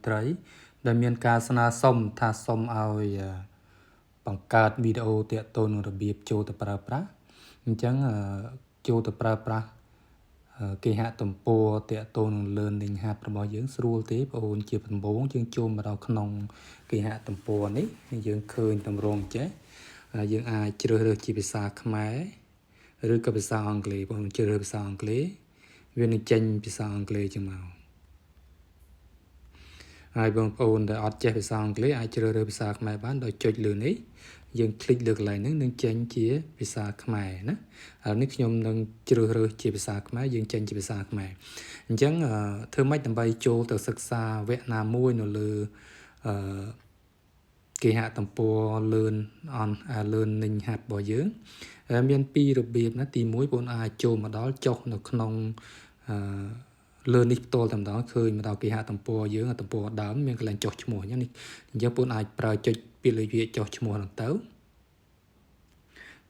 ត្រីដែលមានការស្នើសុំថាសុំឲ្យបង្កើតវីដេអូទាក់ទងនឹងរបៀបចូលទៅប្រើប្រាស់អញ្ចឹងចូលទៅប្រើប្រាស់គេហទំព័រទាក់ទងនឹង Learning Hub របស់យើងស្រួលទេបងប្អូនជាដំបូងយើងចូលមកដល់ក្នុងគេហទំព័រនេះយើងឃើញតម្រងចេះយើងអាចជ្រើសរើសជាភាសាខ្មែរឬក៏ភាសាអង់គ្លេសបងប្អូនជ្រើសរើសភាសាអង់គ្លេសវានឹងចេញភាសាអង់គ្លេសចឹងមកហើយបងប្អូនដែលអត់ចេះភាសាអង់គ្លេសអាចជ្រើសរើសភាសាខ្មែរបានដោយចុចលើនេះយើងคลิกលើកន្លែងហ្នឹងនឹងចេញជាភាសាខ្មែរណាហើយនេះខ្ញុំនឹងជ្រើសរើសជាភាសាខ្មែរយើងចេញជាភាសាខ្មែរអញ្ចឹងធ្វើម៉េចដើម្បីចូលទៅសិក្សាវគ្គណាមួយនៅលើគេហទំព័រ Learning Hub របស់យើងមានពីររបៀបណាទី1បងប្អូនអាចចូលមកដល់ចុះនៅក្នុងលើនេះផ្ទាល់តែម្ដងឃើញមកដល់គេហទំព័រយើងទំព័រដើមមានកន្លែងចុះឈ្មោះអញ្ចឹងនេះអញ្ចឹងបងប្អូនអាចប្រើចុចពាក្យលេខវាចុះឈ្មោះហ្នឹងទៅ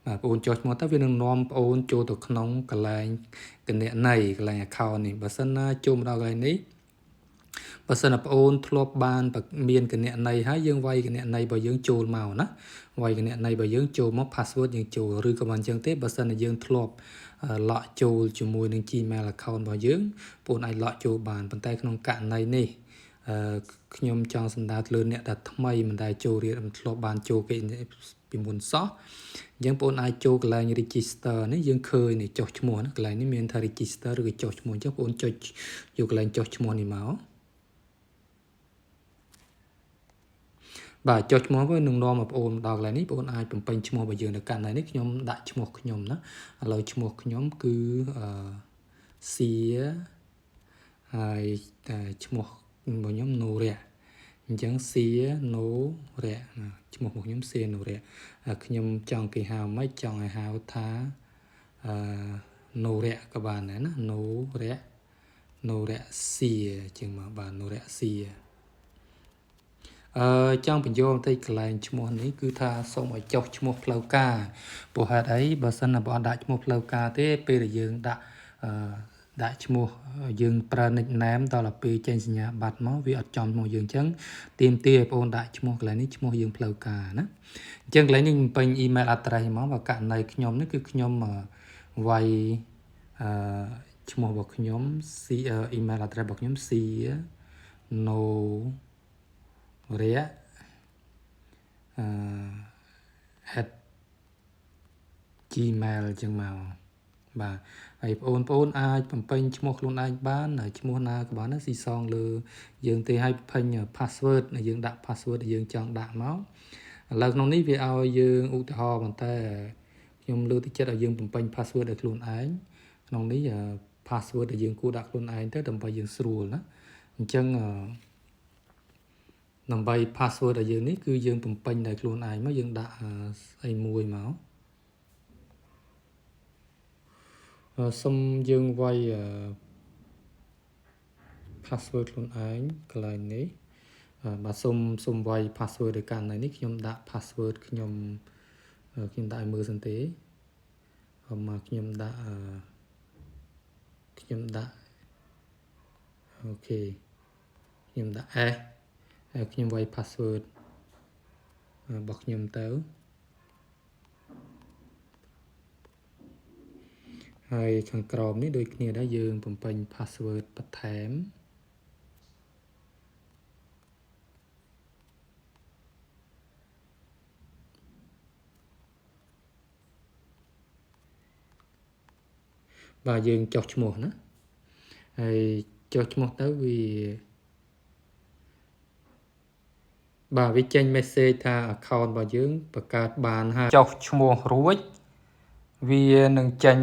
បាទបងប្អូនចុះឈ្មោះទៅវានឹងនាំបងប្អូនចូលទៅក្នុងកន្លែងគណនីកន្លែង account នេះបើសិនណាចូលមកដល់កន្លែងនេះបើសិនណាបងប្អូនធ្លាប់បានមានគណនីហើយយើងវាយគណនីរបស់យើងចូលមកណាវាយគណនីរបស់យើងចូលមក password យើងចូលឬក៏មិនអញ្ចឹងទេបើសិនណាយើងធ្លាប់lock ចូលជាមួយនឹង Gmail account របស់យើងបងប្អូនអាច lock ចូលបានប៉ុន្តែក្នុងករណីនេះខ្ញុំចង់សម្ដៅលើអ្នកដែលថ្មីមិនដែលចូលរៀនមិនធ្លាប់បានចូលគេពីមុនសោះអញ្ចឹងបងប្អូនអាចចូលកន្លែង register នេះយើងឃើញនេះចុះឈ្មោះណាកន្លែងនេះមានថា register ឬក៏ចុះឈ្មោះអញ្ចឹងបងប្អូនចុចយកកន្លែងចុះឈ្មោះនេះមកបាទចុះឈ្មោះវិញនឹងនាំបងប្អូនដល់កន្លែងនេះបងប្អូនអាចបំពេញឈ្មោះរបស់យើងនៅកាន់នេះខ្ញុំដាក់ឈ្មោះខ្ញុំណាឥឡូវឈ្មោះខ្ញុំគឺសៀហើយឈ្មោះរបស់ខ្ញុំនូរៈអញ្ចឹងសៀនូរៈឈ្មោះរបស់ខ្ញុំសៀនូរៈខ្ញុំចង់គេហៅមិនចង់ឲ្យហៅថានូរៈក៏បានដែរណានូរៈសៀជាងមកបាទនូរៈសៀចង់បញ្យល់បន្តិចកន្លែងឈ្មោះនេះគឺថាសូមឲ្យចុះឈ្មោះផ្លូវការព្រោះហេតុអីបើសិនណាបងអត់ដាក់ឈ្មោះផ្លូវការទេពេលដែលយើងដាក់ឈ្មោះយើងប្រើ nickname ដល់ទៅពេលចេញសញ្ញាបត្រមកវាអត់ចំឈ្មោះយើងអញ្ចឹងទាមទារឲ្យបងដាក់ឈ្មោះកន្លែងនេះឈ្មោះយើងផ្លូវការណាអញ្ចឹងកន្លែងនេះបំពេញ email address មកបើករណីខ្ញុំនេះគឺខ្ញុំវាយឈ្មោះរបស់ខ្ញុំ email address របស់ខ្ញុំ c no @gmail ចឹងមកបាទហើយបងប្អូនអាចបំពេញឈ្មោះខ្លួនឯងបានឈ្មោះណាក៏បានស៊ីសងលើយើងទេឲ្យពេញ password យើងដាក់ password ដែលយើងចង់ដាក់មកឥឡូវក្នុងនេះវាឲ្យយើងឧទាហរណ៍ប៉ុន្តែខ្ញុំលើកទឹកចិត្តឲ្យយើងបំពេញ password ឲ្យខ្លួនឯងក្នុងនេះ password ដែលយើងគួរដាក់ខ្លួនឯងទៅដើម្បីយើងស្រួលណាអញ្ចឹងដើម្បី password របស់យើងនេះគឺយើងបំពេញដោយខ្លួនឯងមកយើងដាក់អីមួយមកសុំយើងវាយ password ខ្លួនឯងកន្លែងនេះបាទសុំវាយ password ដោយកាន់នេះខ្ញុំដាក់ password ខ្ញុំដាក់ឲ្យមើលសិនទេមកខ្ញុំដាក់អូខេខ្ញុំដាក់ S ហើយខ្ញុំវាយ password របស់ខ្ញុំទៅហើយខាងក្រោមនេះដូចគ្នាដែរយើងបំពេញ password បន្ថែមបាទយើងចុះឈ្មោះណាហើយចុះឈ្មោះទៅវាចេញ message ថា account របស់យើងបង្កើតបានហើយចុះឈ្មោះរួចវានឹងចេញ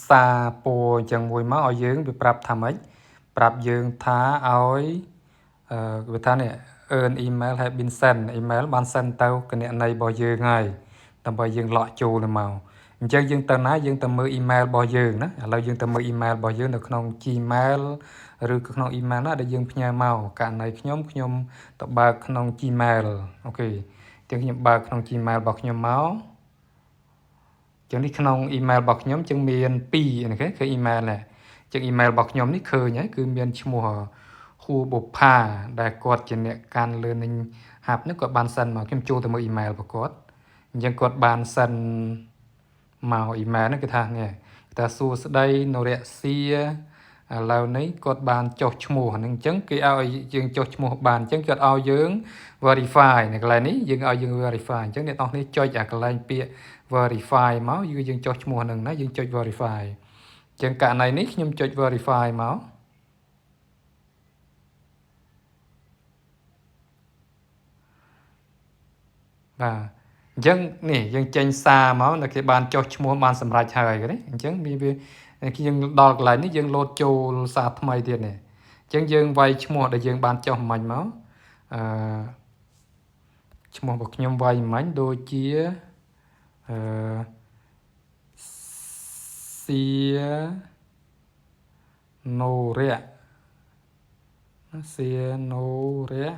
សារពណ៌អញ្ចឹងមួយមកឲ្យយើងវាប្រាប់ថាម៉េចប្រាប់យើងថាឲ្យវាថានេះ earn email have been sent email បាន send ទៅគណនីរបស់យើងហើយដើម្បីយើង lock ចូលទៅមកអញ្ចឹងយើងទៅណាយើងទៅមើល email របស់យើងណាឥឡូវយើងទៅមើល email របស់យើងនៅក្នុង Gmail ឬក៏ក្នុង email ណាដែលយើងផ្ញើមកករណីខ្ញុំទៅបើកក្នុង Gmail អូខេអញ្ចឹងខ្ញុំបើកក្នុង Gmail របស់ខ្ញុំមកចឹងនេះក្នុង email របស់ខ្ញុំចឹងមាន2អូខេគឺ email ណាចឹង email របស់ខ្ញុំនេះឃើញហើយគឺមានឈ្មោះ ครูបុប្ផាដែលគាត់ជាអ្នកកាន់ learning hub នេះគាត់បានសិនមកខ្ញុំចូលទៅមើល email របស់គាត់អញ្ចឹងគាត់បានសិនមក email ហ្នឹងគឺថានេះតែសួស្ដីនរសៀឥឡូវនេះគាត់បានចុះឈ្មោះហ្នឹងអញ្ចឹងគេឲ្យយើងចុះឈ្មោះបានអញ្ចឹងគាត់ឲ្យយើង verify នៅកន្លែងនេះយើងឲ្យយើង verify អញ្ចឹងអ្នកនរនេះចុចអាកន្លែងពាក្យ verify មកយើងចុះឈ្មោះហ្នឹងណាយើងចុច verify អញ្ចឹងករណីនេះខ្ញុំចុច verify មកបាទអញ្ចឹងនេះយើងចេញសារមកនៅគេបានចុះឈ្មោះបានសម្រេចហើយគេអញ្ចឹងវាយើងដល់កន្លែងនេះយើងលោតចូលសារថ្មីទៀតនេះអញ្ចឹងយើងវាយឈ្មោះដែលយើងបានចុះមិញមកឈ្មោះរបស់ខ្ញុំវាយមិញដូចជាសៀណូរៈសៀណូរៈ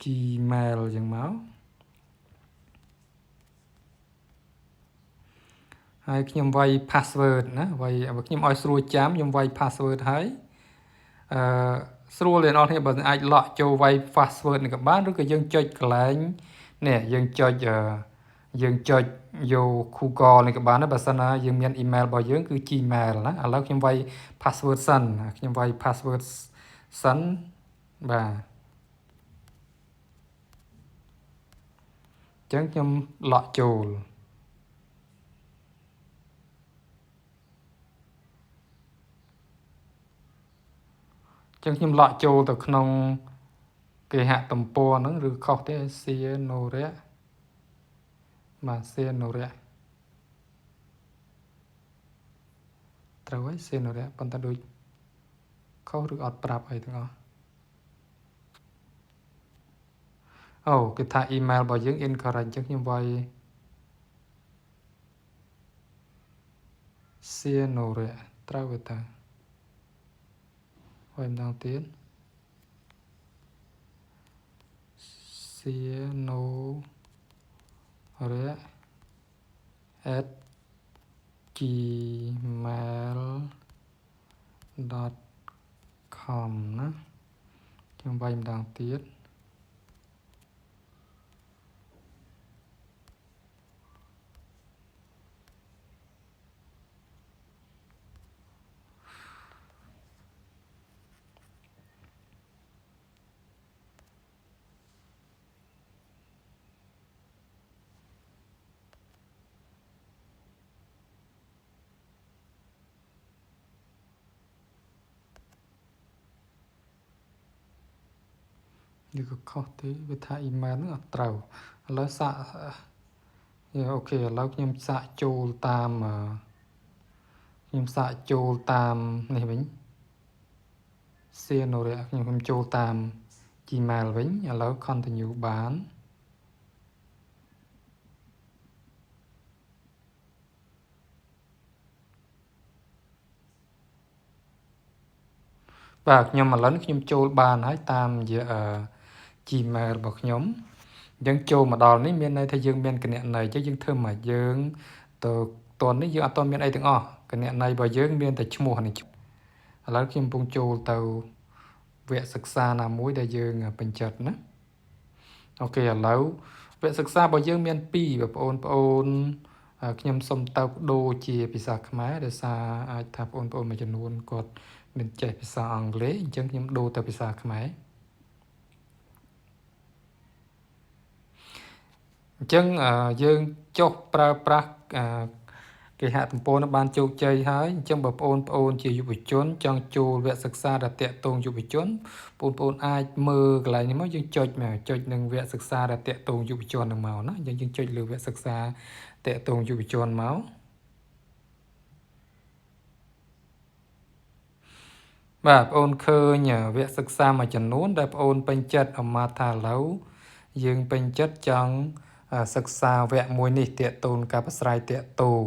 @gmail ចឹងមកហើយខ្ញុំវាយ password ណាវាយខ្ញុំឲ្យស្រួលចាំខ្ញុំវាយ password ហើយស្រួលអ្នកនរគ្នាបើអាចលក់ចូលវាយ password នេះក៏បានឬក៏យើងចុចកន្លែងនេះយើងចុចយក Google នេះក៏បានដែរបើសិនណាយើងមាន email របស់យើងគឺ Gmail ណាឥឡូវខ្ញុំវាយ password សិនខ្ញុំវាយ password សិនបាទអញ្ចឹងខ្ញុំលក់ចូលអញ្ចឹងខ្ញុំលក់ចូលទៅក្នុងគេហទំព័រហ្នឹងឬខុសទេសៀណូរៈបាទសៀណូរៈត្រូវហើយសៀណូរៈប៉ុន្តែដូចខុសឬអត់ប្រាប់អីទាំងអស់អូគេថា email របស់យើង incorrect អញ្ចឹងខ្ញុំវាយសៀណូរៈត្រូវទេតាវាយម្ដងទៀតសៀណូរៈ @gmail.com ណាខ្ញុំវាយម្ដងទៀតនេះក៏ខុសទេវាថា email ហ្នឹងអត់ត្រូវឥឡូវសាកអូខេឥឡូវខ្ញុំសាកចូលតាមនេះវិញសៀណូរៈខ្ញុំចូលតាម Gmail វិញឥឡូវ continue បានបាទខ្ញុំឥឡូវខ្ញុំចូលបានហើយតាមរយៈGmail របស់ខ្ញុំអញ្ចឹងចូលមកដល់នេះមានន័យថាយើងមានគណនីអញ្ចឹងយើងធ្វើមកយើងទៅតននេះយើងអត់ទាន់មានអីទាំងអស់គណនីរបស់យើងមានតែឈ្មោះនេះឥឡូវខ្ញុំកំពុងចូលទៅវគ្គសិក្សាណាមួយដែលយើងពេញចិត្តណាអូខេឥឡូវវគ្គសិក្សារបស់យើងមាន2បងប្អូនខ្ញុំសុំទៅបដូរជាភាសាខ្មែរដោយសារអាចថាបងប្អូនមួយចំនួនគាត់មានចេះភាសាអង់គ្លេសអញ្ចឹងខ្ញុំដូរទៅភាសាខ្មែរអញ្ចឹងយើងចុះប្រើប្រាស់គេហទំព័រនោះបានជោគជ័យហើយអញ្ចឹងបងប្អូនជាយុវជនចង់ចូលវគ្គសិក្សាដែលតាក់ទងយុវជនបងប្អូនអាចមើលកន្លែងនេះមកយើងចុចនឹងវគ្គសិក្សាដែលតាក់ទងយុវជននឹងមកណាយើងចុចលើវគ្គសិក្សាតាក់ទងយុវជនមកបាទបងប្អូនឃើញវគ្គសិក្សាមួយចំនួនដែលបងប្អូនពេញចិត្តអមថាឥឡូវយើងពេញចិត្តចង់សិក្សាវគ្គមួយនេះតាក់ទងការប្រាស្រ័យតាក់ទង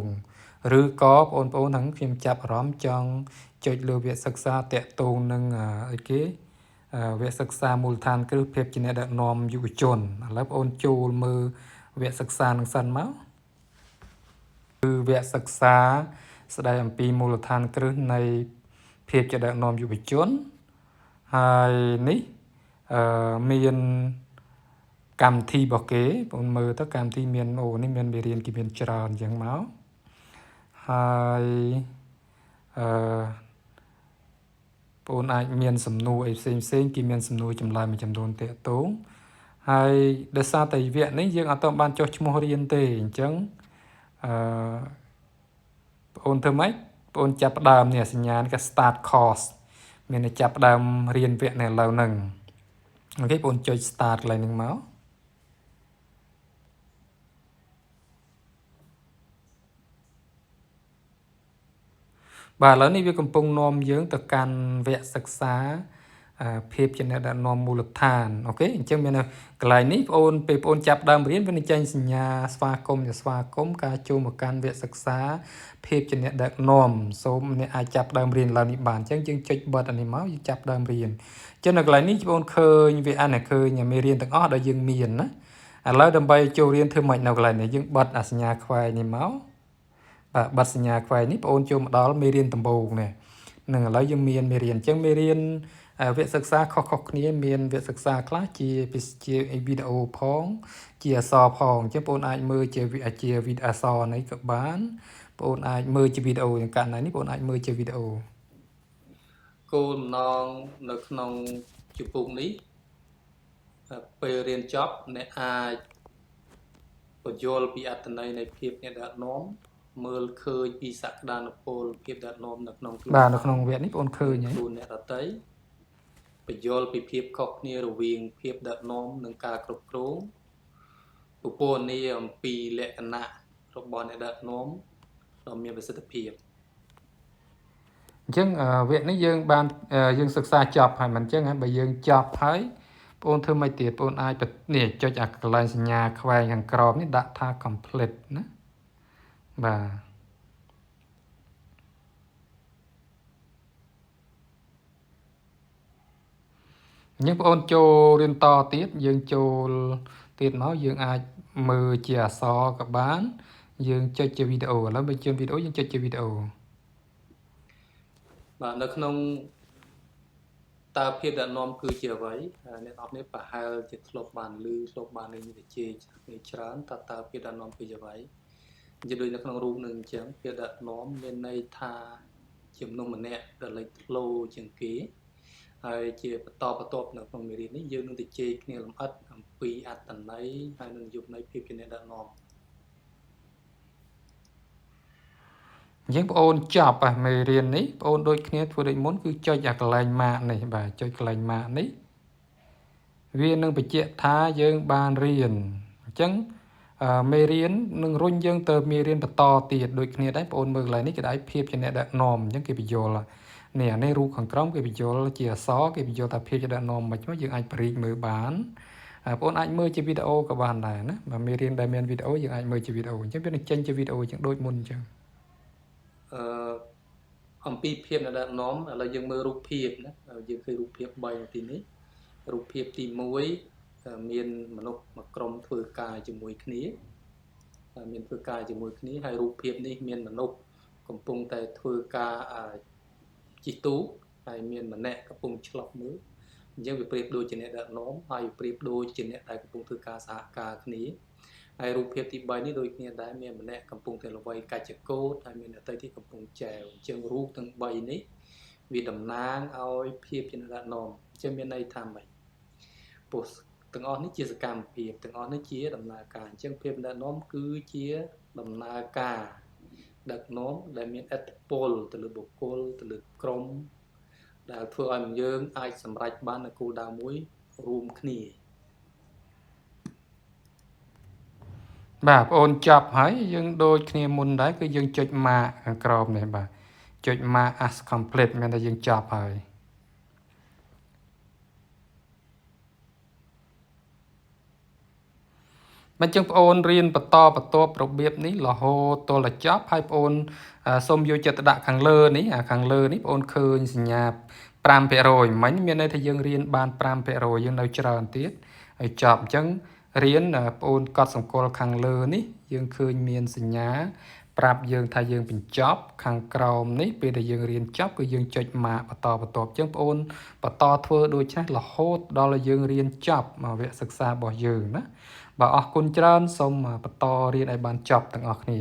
ឬក៏បងប្អូនហ្នឹងខ្ញុំចាប់អារម្មណ៍ចង់ចុចលើវគ្គសិក្សាតាក់ទងនឹងអីគេវគ្គសិក្សាមូលដ្ឋានគ្រឹះភាពជាអ្នកដឹកនាំយុវជនឥឡូវបងប្អូនចូលមើលវគ្គសិក្សានឹងសិនមកគឺវគ្គសិក្សា ស្ដីអំពីមូលដ្ឋានគ្រឹះនៃភាពជាដឹកនាំយុវជនហើយនេះមានកម្មវិធីរបស់គេបងមើលទៅកម្មវិធីមាននេះមានមេរៀនគេមានច្រើនអញ្ចឹងមកហើយបងអាចមានសំណួរអីផ្សេងគេមានសំណួរចម្លើយមួយចំនួនតាក់ទងហើយដោយសារតែវគ្គនេះយើងអត់ទាន់បានចុះឈ្មោះរៀនទេអញ្ចឹងបងធ្វើម៉េចបងចាប់ផ្ដើមនេះសញ្ញានេះ start course មានតែចាប់ផ្ដើមរៀនវគ្គនៅឥឡូវហ្នឹងអូខេបងចុច start កន្លែងហ្នឹងមកបាទឥឡូវនេះវាកំពុងនាំយើងទៅកាន់វគ្គសិក្សាភាពជាអ្នកដឹកនាំមូលដ្ឋានអូខេអញ្ចឹងមានកន្លែងនេះពេលបងចាប់ដើមរៀនវានឹងចេញសញ្ញាស្វាគមន៍ការចូលមកកាន់វគ្គសិក្សាភាពជាអ្នកដឹកនាំសូមអ្នកអាចចាប់ដើមរៀនឡើងនេះបានអញ្ចឹងយើងចុចបិទអានេះមកយើងចាប់ដើមរៀនអញ្ចឹងនៅកន្លែងនេះបងឃើញវាឃើញមេរៀនទាំងអស់ដែលយើងមានណាឥឡូវដើម្បីចូលរៀនធ្វើម៉េចនៅកន្លែងនេះយើងបិទអាសញ្ញាខ្វែងនេះមកបិទសញ្ញាខ្វែងនេះបងចូលមកដល់មេរៀនដំបូងនេះនឹងឥឡូវយើងមានមេរៀនអញ្ចឹងមេរៀនវគ្គសិក្សាខុសៗគ្នាមានវគ្គសិក្សាខ្លះជាវីដេអូផងជាអក្សរផងអញ្ចឹងបងអាចមើលជាវីដេអូអក្សរនេះក៏បានបងអាចមើលជាវីដេអូយ៉ាងកាន់នេះបងអាចមើលជាវីដេអូគោលបំណងនៅក្នុងជំពូកនេះពេលរៀនចប់អ្នកអាចបញ្យល់ពីអត្ថន័យនៃភាពអ្នកដឹកនាំមើលឃើញពីសក្តានុពលភាពដឹកនាំនៅក្នុងខ្លួនបាទនៅក្នុងវគ្គនេះបងឃើញហើយខ្លួនអ្នកដទៃបញ្យល់ពីភាពខុសគ្នារវាងភាពដឹកនាំនិងការគ្រប់គ្រងពពណ៌នាអំពីលក្ខណៈរបស់អ្នកដឹកនាំដ៏មានប្រសិទ្ធភាពអញ្ចឹងវគ្គនេះយើងសិក្សាចប់ហើយមិនអញ្ចឹងបើយើងចប់ហើយបងធ្វើមិនទៀតបងអាចនេះចុចអាកន្លែងសញ្ញាខ្វែងខាងក្រោមនេះដាក់ថា complete ណាបាទអញ្ចឹងបងចូលរៀនតទៀតយើងចូលទៀតមកយើងអាចមើលជាអក្សរក៏បានយើងចុចជាវីដេអូឥឡូវបើជឿនវីដេអូយើងចុចជាវីដេអូបាទនៅក្នុងតើភាពដឹកនាំគឺជាអ្វីអ្នកនរនេះប្រហែលជាធ្លាប់បានឮធ្លាប់បាននិយាយច្រើនតើភាពដឹកនាំគឺជាអ្វីនិយាយដូចនៅក្នុងរូបនឹងអញ្ចឹងភាពដឹកនាំមានន័យថាជាមនុស្សម្នាក់ដែលលេចធ្លោជាងគេហើយជាបន្តបន្ទាប់នៅក្នុងមេរៀននេះយើងនឹងទៅជែកគ្នាលម្អិតអំពីអត្ថន័យហើយនឹងយុគនៃភាពជាអ្នកដឹកនាំយើងបងអូនចប់មេរៀននេះបងអូនដូចគ្នាធ្វើដូចមុនគឺចុចអាកន្លែងម៉ាកនេះបាទចុចកន្លែងម៉ាកនេះវានឹងបញ្ជាក់ថាយើងបានរៀនអញ្ចឹងមេរៀននឹងរុញយើងទៅមេរៀនបន្តទៀតដូចគ្នាដែរបងអូនមើលកន្លែងនេះគេដាក់ភាពជាអ្នកដឹកនាំអញ្ចឹងគេបញ្យល់នេះអានេះរូបខាងក្រោមគេបញ្យល់ជាអក្សរគេបញ្យល់ថាភាពជាដឹកនាំមិនមកយើងអាចបរិយមើលបានបងអាចមើលជាវីដេអូក៏បានដែរណាបើមេរៀនដែលមានវីដេអូយើងអាចមើលជាវីដេអូអញ្ចឹងវានឹងចេញជាវីដេអូអញ្ចឹងដូចមុនអញ្ចឹងអំពីភាពអ្នកដឹកនាំឥឡូវយើងមើលរូបភាពណាយើងឃើញរូបភាព3នៅទីនេះរូបភាពទី1មានមនុស្សមួយក្រុមធ្វើការជាមួយគ្នាមានធ្វើការជាមួយគ្នាហើយរូបភាពនេះមានមនុស្សកំពុងតែធ្វើការជិះទូកហើយមានម្នាក់កំពុងឆ្លប់មើលអញ្ចឹងវាប្រៀបដូចជាអ្នកដឹកនាំហើយប្រៀបដូចជាអ្នកដែលកំពុងធ្វើការសហការគ្នាហើយរូបភាពទី3នេះដូចគ្នាដែរមានម្នាក់កំពុងតែល្បីកាច់ចកោតហើយមានអ្នកដទៃទៀតកំពុងចែវអញ្ចឹងរូបទាំង3នេះវាតំណាងឲ្យភាពជាអ្នកដឹកនាំអញ្ចឹងមានន័យថាម៉េចពោះទាំងអស់នេះជាសកម្មភាពទាំងអស់នេះជាដំណើរការអញ្ចឹងភាពដឹកនាំគឺជាដំណើរការដឹកនាំដែលមានឥទ្ធិពលទៅលើបុគ្គលទៅលើក្រុមដែលធ្វើឲ្យយើងអាចសម្រេចបាននូវគោលដៅមួយរួមគ្នាបាទបងអូនចប់ហើយយើងដូចគ្នាមុនដែរគឺយើងចុច mark ខាងក្រោមនេះបាទចុច mark as complete មានតែយើងចប់ហើយមិនចឹងបងអូនរៀនបន្តបន្ទាប់របៀបនេះរហូតទល់តែចប់ហើយបងអូនសូមយកចិត្តដាក់ខាងលើនេះខាងលើនេះបងអូនឃើញសញ្ញា 5% មិញមានន័យថាយើងរៀនបាន 5% យើងនៅច្រើនទៀតហើយចប់អញ្ចឹងរៀនបងអូនកត់សម្គាល់ខាងលើនេះយើងឃើញមានសញ្ញា ប្រាប់យើងថាយើងបញ្ចប់ខាងក្រោមនេះពេលដែលយើងរៀនចប់គឺយើងចុចម៉ាកបន្តបន្ទាប់អញ្ចឹងបងប្អូនបន្តធ្វើដូចនេះរហូតដល់ឲ្យយើងរៀនចប់វគ្គសិក្សារបស់យើងណាបាទអរគុណច្រើនសូមបន្តរៀនឲ្យបានចប់ទាំងអស់គ្នា